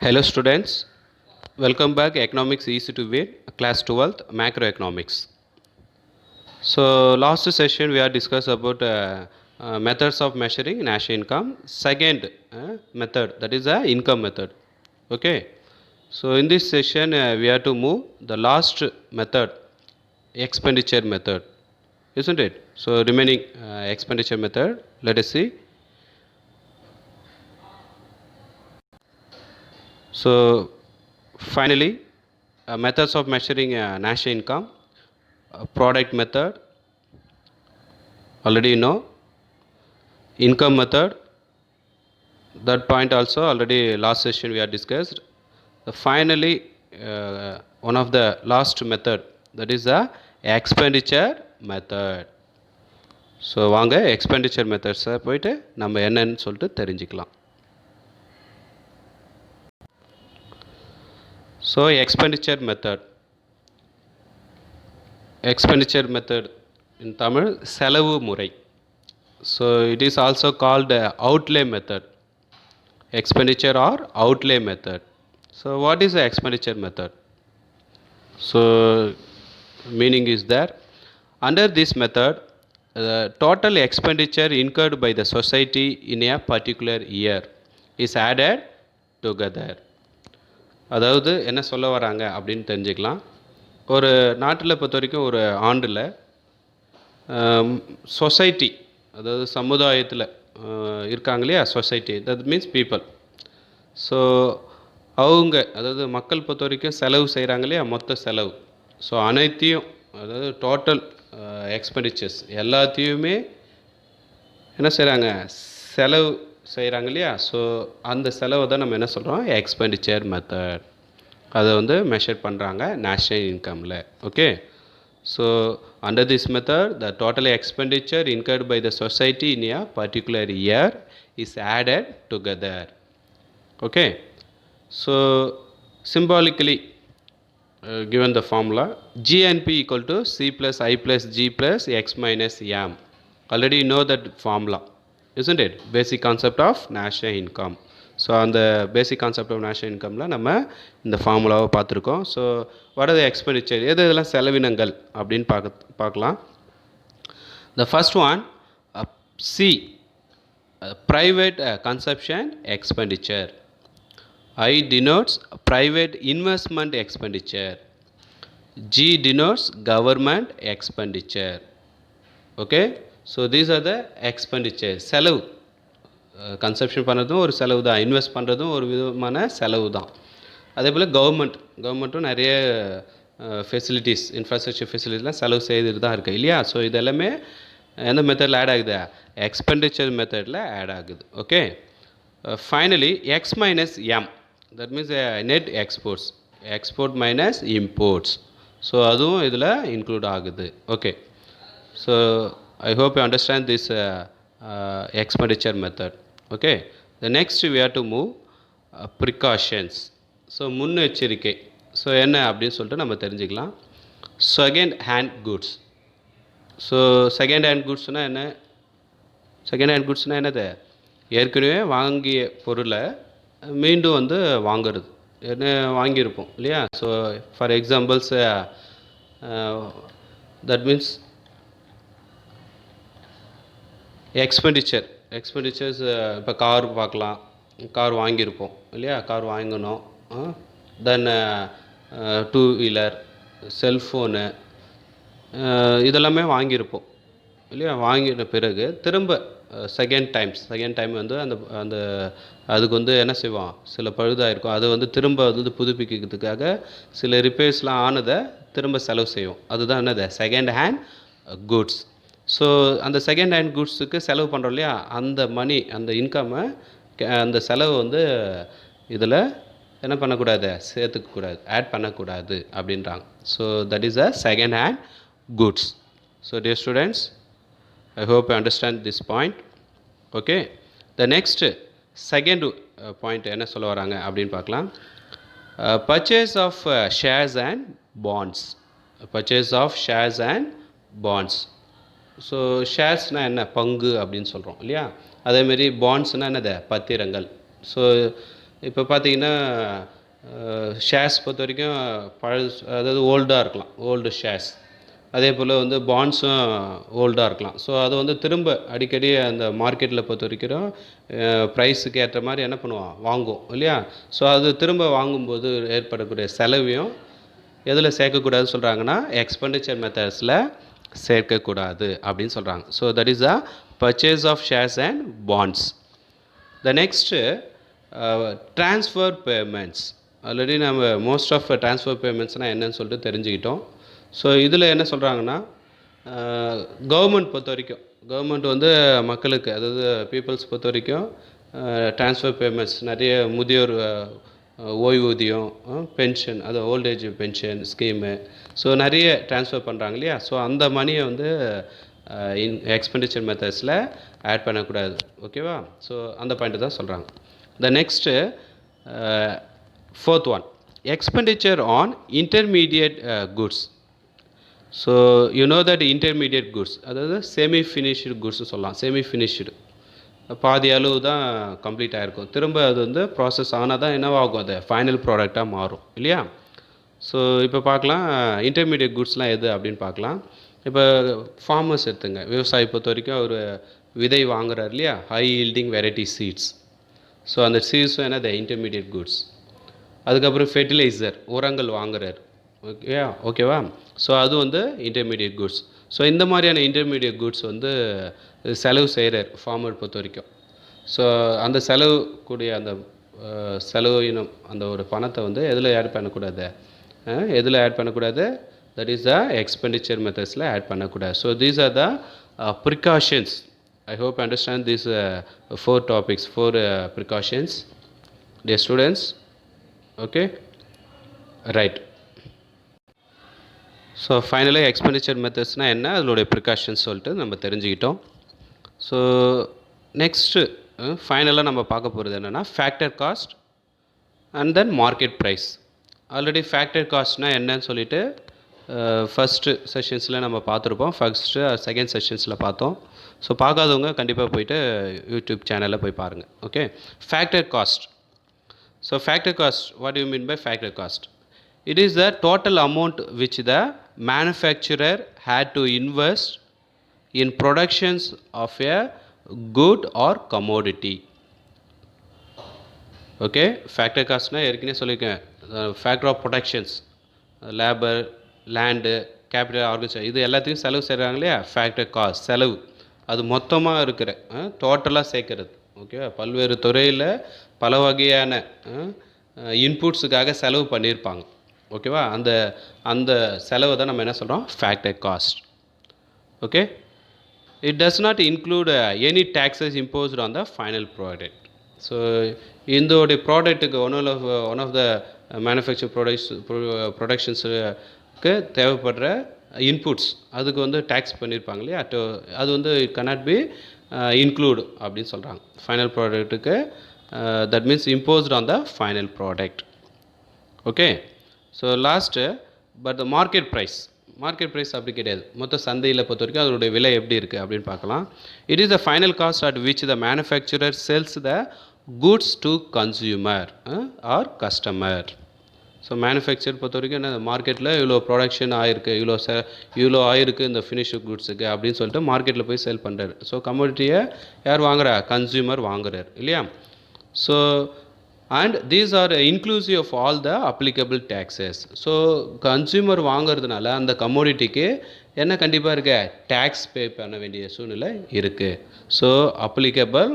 Hello students, welcome back Economics Easy to Read, class 12th Macroeconomics. So last session we are discussed about methods of measuring national income. Second method, that is the income method. Okay, so in this session we have to move the last method, expenditure method, isn't it? So remaining expenditure method, let us see. So finally, methods of measuring national income, product method, already you know, income method, that point also already last session we have discussed. Finally, one of the last method, that is the expenditure method. So வாங்க expenditure மெத்தட்ஸை போயிட்டு நம்ம என்னன்னு சொல்லிட்டு தெரிஞ்சுக்கலாம். So expenditure method, expenditure method இன் தமிழ் செலவு முறை. So it is also called outlay method, expenditure or outlay method. So what is the expenditure method? So meaning is there, under this method the total expenditure incurred by the society in a particular year is added together. அதாவது என்ன சொல்ல வராங்க அப்படின்னு தெரிஞ்சுக்கலாம். ஒரு நாட்டில் பொறுத்த வரைக்கும் ஒரு ஆண்டில் சொசைட்டி, அதாவது சமுதாயத்தில் இருக்காங்க இல்லையா, society, that means people. So அவங்க, அதாவது மக்கள் பொறுத்த வரைக்கும் செலவு செய்கிறாங்க இல்லையா, மொத்த செலவு. ஸோ அனைத்தையும், அதாவது டோட்டல் எக்ஸ்பெண்டிச்சர்ஸ் எல்லாத்தையுமே என்ன செய்கிறாங்க, செலவு செய்கிறாங்க இல்லையா. ஸோ அந்த செலவை தான் நம்ம என்ன சொல்கிறோம், எக்ஸ்பெண்டிச்சர் மெத்தட். அதை வந்து மெஷர் பண்ணுறாங்க நேஷ்னல் இன்கமில். Okay, so under this method the total expenditure incurred by the society in a particular year is added together. Okay, so symbolically given the formula GNP equal to C plus I plus G plus X minus M. Already you know that formula, isn't it? Basic concept of national income. So அந்த basic concept of national இன்கமில் நம்ம இந்த ஃபார்முலாவை பார்த்துருக்கோம். So what are the expenditure, எது இதெல்லாம் செலவினங்கள் அப்படின்னு பார்க்கலாம். The first one, C, private consumption expenditure. I denotes private investment expenditure. G denotes government expenditure. Okay, so these are the expenditure. செலவு, கன்சப்ஷன் பண்ணுறதும் ஒரு செலவு தான், இன்வெஸ்ட் பண்ணுறதும் ஒரு விதமான செலவு தான். அதே போல் கவர்மெண்ட்டும் நிறைய ஃபெசிலிட்டிஸ், இன்ஃப்ராஸ்ட்ரக்சர் ஃபெசிலிட்டிஸ்லாம் செலவு செய்துட்டு தான் இருக்குது இல்லையா. ஸோ இது எல்லாமே எந்த மெத்தடில் ஆட் ஆகுது, எக்ஸ்பெண்டிச்சர் மெத்தடில் ஆட் ஆகுது. Okay, finally X minus M, that means net exports, export minus imports. So அதுவும் இதில் இன்க்ளூட் ஆகுது. Okay, so I hope you understand this expenditure method. Okay, the next we have to move precautions. So முன்னெச்சரிக்கை. So என்ன அப்படின்னு சொல்லிட்டு நம்ம தெரிஞ்சுக்கலாம். Second hand goods. So second hand குட்ஸ்னால் என்ன, செகண்ட் ஹேண்ட் குட்ஸ்னால் என்னது, ஏற்கனவே வாங்கிய பொருளை மீண்டும் வந்து வாங்கிறது, என்ன வாங்கியிருப்போம் இல்லையா. So for examples that means expenditures, இப்போ கார் பார்க்கலாம், கார் வாங்கியிருப்போம் இல்லையா, கார் வாங்கணும். தென் டூ வீலர், செல்ஃபோனு, இதெல்லாமே வாங்கியிருப்போம் இல்லையா. வாங்கின பிறகு திரும்ப செகண்ட் டைம் வந்து அந்த அதுக்கு வந்து என்ன செய்வோம், சில பழுதாக இருக்கும், அதை வந்து திரும்ப வந்து புதுப்பிக்கிறதுக்காக சில ரிப்பேர்ஸ்லாம் ஆனதை திரும்ப செலவு செய்வோம். அதுதான் என்னது, செகண்ட் ஹேண்ட் குட்ஸ். ஸோ அந்த செகண்ட் ஹேண்ட் குட்ஸுக்கு செலவு பண்ணுறோம் இல்லையா, அந்த மணி, அந்த இன்கம்மை, அந்த செலவு வந்து இதில் என்ன பண்ணக்கூடாது, சேர்த்துக்கக்கூடாது, ஆட் பண்ணக்கூடாது அப்படின்றாங்க. So that is a second hand goods. So dear students, I hope you understand this point. Okay, the next second point என்ன சொல்ல வராங்க அப்படின்னு பார்க்கலாம். Purchase of shares and bonds. Purchase of shares and bonds. So ஷேர்ஸ்னால் என்ன, பங்கு அப்படின்னு சொல்கிறோம் இல்லையா. அதேமாரி பாண்ட்ஸ்னால் என்னது, பத்திரங்கள். ஸோ இப்போ பார்த்தீங்கன்னா ஷேர்ஸ் பொறுத்த வரைக்கும் பழசு, அதாவது ஓல்டாக இருக்கலாம், ஓல்டு ஷேர்ஸ். அதே போல் வந்து பாண்ட்ஸும் ஓல்டாக இருக்கலாம். ஸோ அது வந்து திரும்ப அடிக்கடி அந்த மார்க்கெட்டில் பொறுத்த வரைக்கும் ப்ரைஸுக்கு ஏற்ற மாதிரி என்ன பண்ணுவோம், வாங்குவோம் இல்லையா? ஸோ அது திரும்ப வாங்கும்போது ஏற்படக்கூடிய செலவையும் எதில் சேர்க்கக்கூடாதுன்னு சொல்கிறாங்கன்னா, எக்ஸ்பெண்டிச்சர் மெத்தட்ஸில் சேர்க்கக்கூடாது அப்படின்னு சொல்கிறாங்க. So that is the purchase of shares and bonds. The next transfer payments. Already நம்ம மோஸ்ட் ஆஃப் ட்ரான்ஸ்ஃபர் பேமெண்ட்ஸ்னால் என்னன்னு சொல்லிட்டு தெரிஞ்சுக்கிட்டோம். ஸோ இதில் என்ன சொல்கிறாங்கன்னா, கவர்மெண்ட் பொறுத்த வரைக்கும், கவர்மெண்ட் வந்து மக்களுக்கு, அதாவது பீப்புள்ஸ் பொறுத்த வரைக்கும் ட்ரான்ஸ்ஃபர் பேமெண்ட்ஸ் நிறைய முதியோர் ஓய்வூதியம், பென்ஷன், அது ஓல்டேஜ் பென்ஷன் ஸ்கீமு, ஸோ நிறைய ட்ரான்ஸ்ஃபர் பண்ணுறாங்க இல்லையா? ஸோ அந்த மணியை வந்து எக்ஸ்பெண்டிச்சர் மெத்தட்ஸில் ஆட் பண்ணக்கூடாது. ஓகேவா? ஸோ அந்த பாயிண்ட்டு தான் சொல்கிறாங்க. த next fourth one, expenditure on intermediate goods. So you know that intermediate goods, அதாவது செமி ஃபினிஷ்டு குட்ஸ் சொல்லலாம். செமி ஃபினிஷ்டு பாதி அளவு தான் கம்ப்ளீட் ஆகிருக்கும், திரும்ப அது வந்து ப்ராசஸ் ஆனால் தான் என்னவாகும், அது ஃபைனல் ப்ராடக்டாக மாறும் இல்லையா? ஸோ இப்போ பார்க்கலாம் இன்டர்மீடியட் குட்ஸ்லாம் எது அப்படின்னு பார்க்கலாம். இப்போ ஃபார்மர்ஸ் எடுத்துங்க, விவசாயி பொறுத்த வரைக்கும் அவர் விதை வாங்குறாரு இல்லையா, high yielding variety seeds. So அந்த சீட்ஸும் என்னது இன்டர்மீடியட் குட்ஸ். அதுக்கப்புறம் ஃபெர்டிலைசர், உரங்கள் வாங்குறாரு, ஓகேவா? ஸோ அது வந்து இன்டர்மீடியட் குட்ஸ். ஸோ இந்த மாதிரியான இன்டர்மீடியட் குட்ஸ் வந்து செலவு செய்கிறார் ஃபார்மர் பொறுத்த வரைக்கும். ஸோ அந்த செலவு கூடிய அந்த செலவினம், அந்த ஒரு பணத்தை வந்து எதில் ஆட் பண்ணக்கூடாது, எதில் ஆட் பண்ணக்கூடாது, தட் இஸ் த எக்ஸ்பெண்டிச்சர் மெத்தட்ஸில் ஆட் பண்ணக்கூடாது. So these are the precautions. I hope understand these 4 topics, 4 precautions, dear students. Okay, right. So ஃபைனலாக எக்ஸ்பெண்டிச்சர் மெத்தட்ஸ்னால் என்ன, அதனுடைய ப்ரிகாஷன்ஸ் சொல்லிட்டு நம்ம தெரிஞ்சுக்கிட்டோம். ஸோ நெக்ஸ்ட்டு ஃபைனலாக நம்ம பார்க்க போகிறது என்னென்னா factor cost and then market price. Already factor காஸ்ட்னால் என்னன்னு சொல்லிட்டு ஃபஸ்ட்டு செஷன்ஸில் நம்ம பார்த்துருப்போம், ஃபஸ்ட்டு செகண்ட் செஷன்ஸில் பார்த்தோம். ஸோ பார்க்காதவங்க கண்டிப்பாக போய்ட்டு யூடியூப் சேனலில் போய் பாருங்கள். Okay, factor cost. So factor cost, what do you mean by factor cost? It is the total amount which the manufacturer had to invest in productions of a good or commodity. Okay, factor cost na ஏற்கனவே சொல்லியிருக்கேன், factor of productions, labour, land, capital, organisation, இது எல்லாத்தையும் செலவு செய்கிறாங்க இல்லையா, factor cost செலவு. அது மொத்தமாக இருக்கிற டோட்டலாக சேர்க்கறது. ஓகே, பல்வேறு துறையில் பல வகையான இன்புட்ஸுக்காக செலவு பண்ணியிருப்பாங்க. ஓகேவா? அந்த அந்த செலவை தான் நம்ம என்ன சொல்கிறோம், factor cost. Okay, it does not include any taxes imposed on the final product. So இந்த ப்ராடக்ட்டுக்கு ஒன் ஆஃப் த மேனுஃபேக்சர் ப்ரொடக்ஷன்ஸுக்கு தேவைப்படுற இன்புட்ஸ், அதுக்கு வந்து டேக்ஸ் பண்ணியிருப்பாங்க இல்லையா, அது வந்து இட் கனாட் பி இன்க்ளூட் அப்படின்னு சொல்கிறாங்க ஃபைனல் ப்ராடக்ட்டுக்கு. That means imposed on the final product. Okay, so last but the market price. Market price அப்படி கிடையாது, மொத்த சந்தையில் பொறுத்த வரைக்கும் அதனுடைய விலை எப்படி இருக்குது அப்படின்னு பார்க்கலாம். It is the final cost at which the manufacturer sells the goods to consumer or customer. So manufacturer பொறுத்த வரைக்கும் என்ன, மார்க்கெட்டில் இவ்வளோ ப்ரொடக்ஷன் ஆகிருக்கு, இவ்வளோ ஆகிருக்கு இந்த ஃபினிஷ்டு குட்ஸுக்கு அப்படின்னு சொல்லிட்டு மார்க்கெட்டில் போய் சேல் பண்ணுறாரு. ஸோ கமோடிட்டியை யார் வாங்குறா, கன்சியூமர் வாங்குறாரு இல்லையா? So and these are inclusive of all the applicable taxes. So consumer வாங்கிறதுனால அந்த கமோடிட்டிக்கு என்ன கண்டிப்பாக இருக்க, டேக்ஸ் பே பண்ண வேண்டிய சூழ்நிலை இருக்குது. So applicable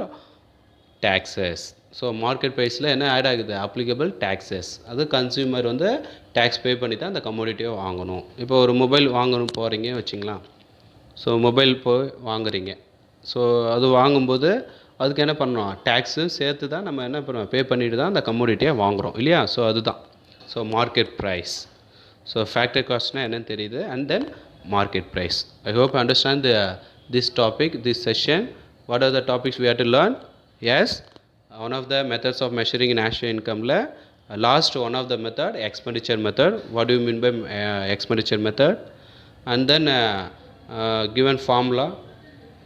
taxes. So market ப்ரைஸில் என்ன ஆட் ஆகுது, அப்ளிகபிள் டேக்ஸஸ். அது கன்சியூமர் வந்து டேக்ஸ் பே பண்ணி தான் அந்த கமோடிட்டியை வாங்கணும். இப்போ ஒரு மொபைல் வாங்கணும் போகிறீங்க வச்சிங்களா, ஸோ மொபைல் போய் வாங்குறீங்க. ஸோ அது வாங்கும்போது அதுக்கு என்ன பண்ணணும், டேக்ஸும் சேர்த்து தான் நம்ம என்ன பண்ணுவோம், பே பண்ணிட்டு தான் அந்த கமோடிட்டியை வாங்குகிறோம் இல்லையா? ஸோ அதுதான் so market price. So factor காஸ்ட்னால் என்னன்னு தெரியுது, and then market price. I hope understand this topic, this session. What are the topics we have to learn? Yes, one of the methods of measuring national இன்கமில் last one of the method expenditure method. What do you mean by expenditure method? And then given formula,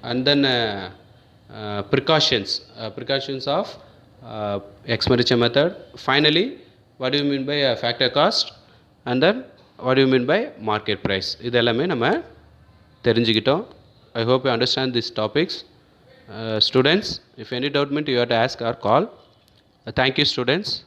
and then precautions of expenditure method. Finally, what do you mean by factor cost, and then what do you mean by market price. இது எல்லாமே நம்ம தெரிஞ்சுக்கிட்டோம். I hope you understand these topics. Students, if any doubt meant you have to ask or call. Thank you, students.